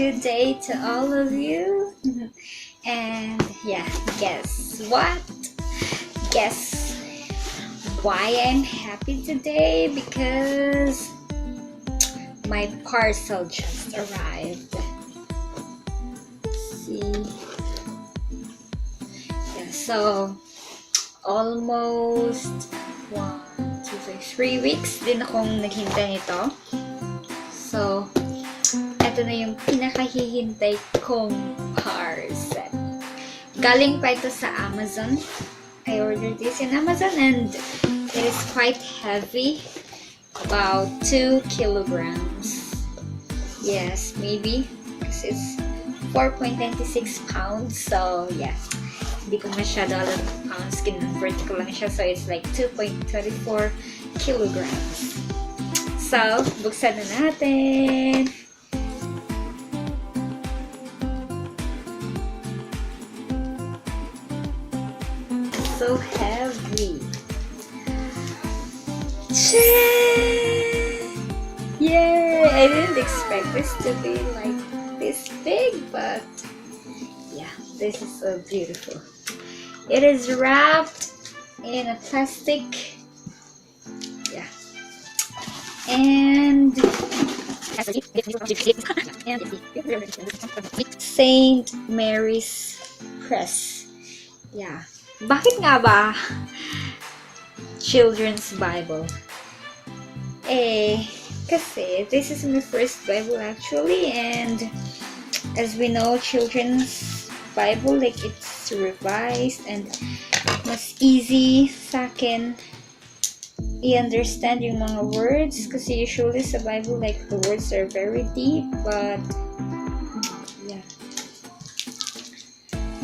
good day to all of you. And yeah, guess what? Guess why I'm happy today? Because my parcel just arrived. See? Yeah, so almost 3 weeks din akong naghintay nito. So, ito na yung pinakahihintay kong parcel. Galing pa ito sa Amazon. I ordered this in Amazon and it is quite heavy. About 2 kilograms. Yes, maybe. Because it's 4.96 pounds. So, yeah. Hindi ko masyado alam pounds. Kinonvert ko lang siya. So, it's like 2.24 kilograms. So, buksan na natin. So heavy. Yay! I didn't expect this to be like this big, but yeah, this is so beautiful. It is wrapped in a plastic. Yeah. And Saint Mary's Press. Yeah. Bakit nga ba children's Bible? Kasi this is my first Bible actually, and as we know, children's Bible, like it's revised and mas easy sa akin i-understand yung mga words kasi usually sa Bible, like the words are very deep, but yeah.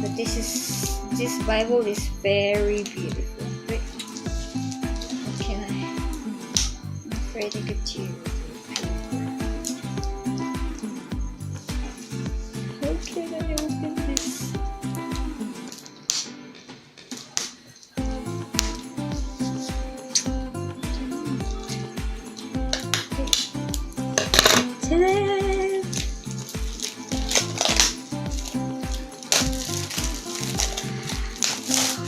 But this Bible is very beautiful. Wait, how can I'm afraid I could tear. How can I open this? Ta-da!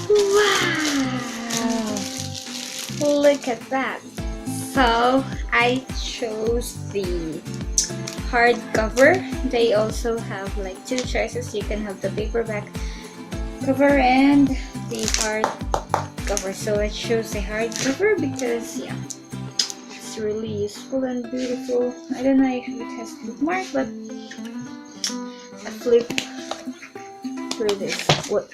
Wow! Look at that. So I chose the hardcover. They also have like 2 choices. You can have the paperback cover and the hardcover. So I chose the hardcover because yeah, it's really useful and beautiful. I don't know if it has bookmark, but I flip through this. What?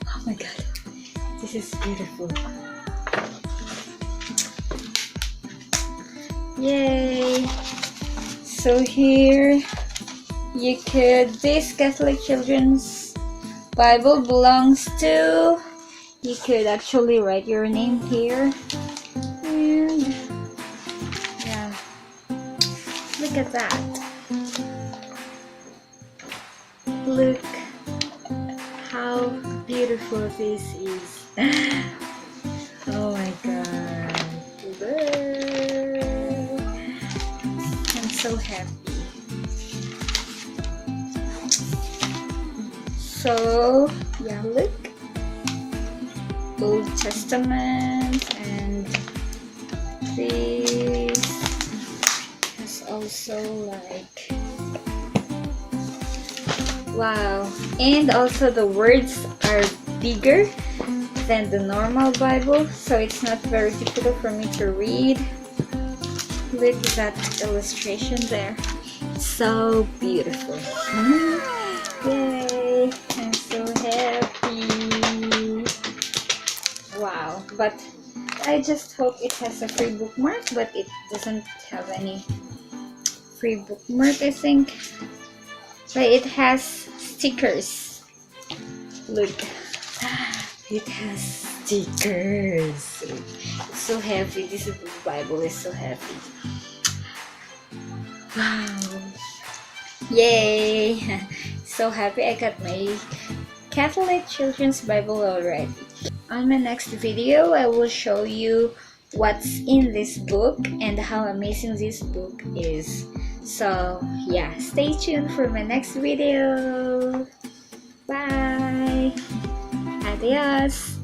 Oh my god, this is beautiful. Yay! So here this Catholic Children's Bible belongs to, you could actually write your name here. And yeah, look at that. Look how beautiful this is. Oh my god. Look. I'm so happy. So yeah, look. Old Testament, and this has also like, wow, and also the words are bigger than the normal Bible, so it's not very difficult for me to read. Look at that illustration there. It's so beautiful. Yay! I'm so happy. Wow, but I just hope it has a free bookmark, but it doesn't have any free bookmark, I think. But it has stickers. Look, it has stickers. It's so heavy. This Bible is so heavy. Wow. Yay! So happy I got my Catholic Children's Bible already. On my next video, I will show you what's in this book and how amazing this book is. So, yeah, stay tuned for my next video. Bye! Adios!